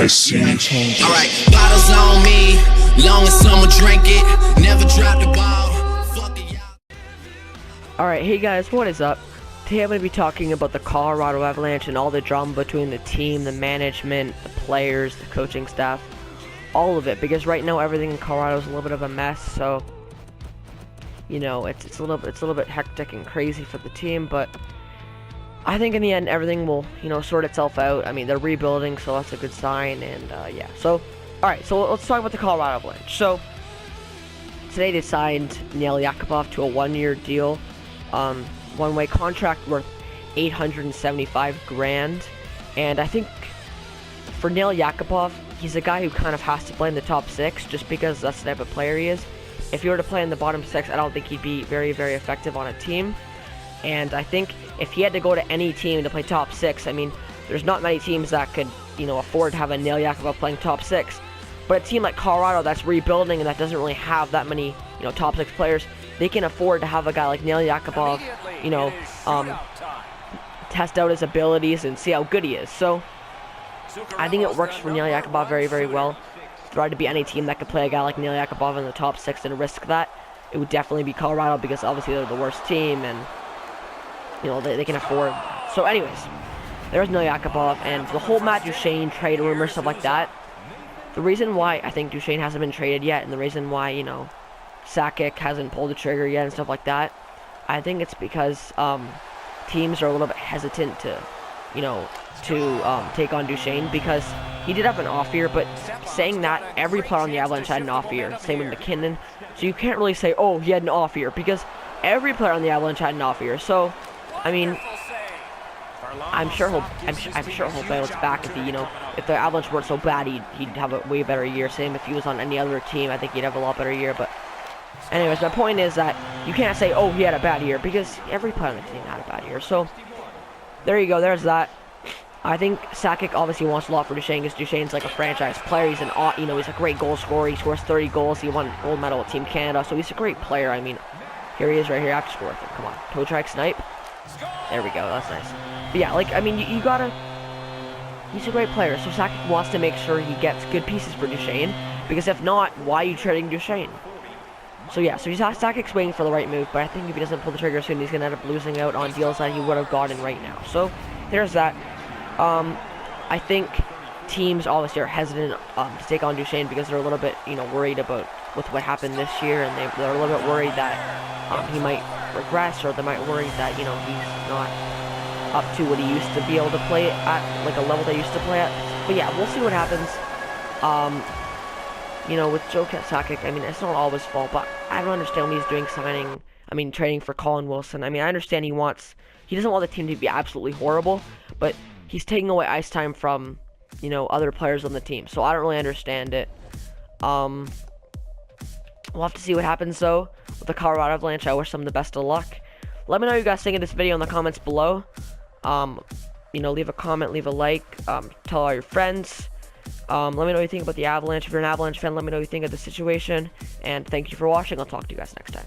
I see change. Alright, bottles on me, long as someone drink it, never drop the ball. Fuck it, y'all. Alright, hey guys, what is up? Today I'm going to be talking about the Colorado Avalanche and all the drama between the team, the management, the players, the coaching staff, all of it, because right now everything in Colorado is a little bit of a mess. So, you know, it's a little bit hectic and crazy for the team, but I think in the end everything will, sort itself out. I mean, they're rebuilding, so that's a good sign. And yeah, so alright, so let's talk about the Colorado Avalanche. So today they signed Nail Yakupov to a 1-year deal, one-way contract worth $875,000. And I think for Nail Yakupov, he's a guy who kind of has to play in the top 6 just because that's the type of player he is. If he were to play in the bottom 6, I don't think he'd be very, very effective on a team. And I think if he had to go to any team to play top 6, I mean, there's not many teams that could, afford to have a Nail Yakupov playing top 6. But a team like Colorado that's rebuilding and that doesn't really have that many, top 6 players, they can afford to have a guy like Nail Yakupov, test out his abilities and see how good he is. So I think it works for Nail Yakupov very, very well. If there had to be any team that could play a guy like Nail Yakupov in the top 6 and risk that, it would definitely be Colorado, because obviously they're the worst team and they can afford. So anyways, there's Nail Yakupov, and the whole Matt Duchene trade rumor, stuff like that. The reason why I think Duchene hasn't been traded yet, and the reason why, Sakic hasn't pulled the trigger yet and stuff like that, I think it's because teams are a little bit hesitant to, take on Duchene, because he did have an off year, but saying that, every player on the Avalanche had an off year. Same with McKinnon. So you can't really say, oh, he had an off year, because every player on the Avalanche had an off year. So I mean, I'm sure he'll bounce back if if the Avalanche weren't so bad, he'd have a way better year. Same if he was on any other team, I think he'd have a lot better year. But anyways, my point is that you can't say, oh, he had a bad year, because every player on the team had a bad year. So there you go, there's that. I think Sakic obviously wants a lot for Duchene, because Duchene's like a franchise player. He's he's a great goal scorer. He scores 30 goals. He won gold medal with Team Canada, so he's a great player. I mean, here he is right here after score with him. Come on, toe track snipe. There we go, that's nice. But yeah, you gotta... He's a great player, so Sakic wants to make sure he gets good pieces for Duchene, because if not, why are you trading Duchene? So yeah, so Sakic's waiting for the right move, but I think if he doesn't pull the trigger soon, he's gonna end up losing out on deals that he would have gotten right now. So, there's that. I think teams obviously are hesitant to take on Duchene, because they're a little bit, worried about with what happened this year, and they're a little bit worried that he might regress, or they might worry that he's not up to what he used to be able to play at, like a level they used to play at. But yeah, we'll see what happens. With Joe Sakic, I mean, it's not all his fault, but I don't understand what he's doing trading for Colin Wilson. I mean, I understand he doesn't want the team to be absolutely horrible, but he's taking away ice time from, other players on the team. So I don't really understand it. We'll have to see what happens, though, with the Colorado Avalanche. I wish them the best of luck. Let me know what you guys think of this video in the comments below. Leave a comment, leave a like, tell all your friends. Let me know what you think about the Avalanche. If you're an Avalanche fan, let me know what you think of the situation. And thank you for watching. I'll talk to you guys next time.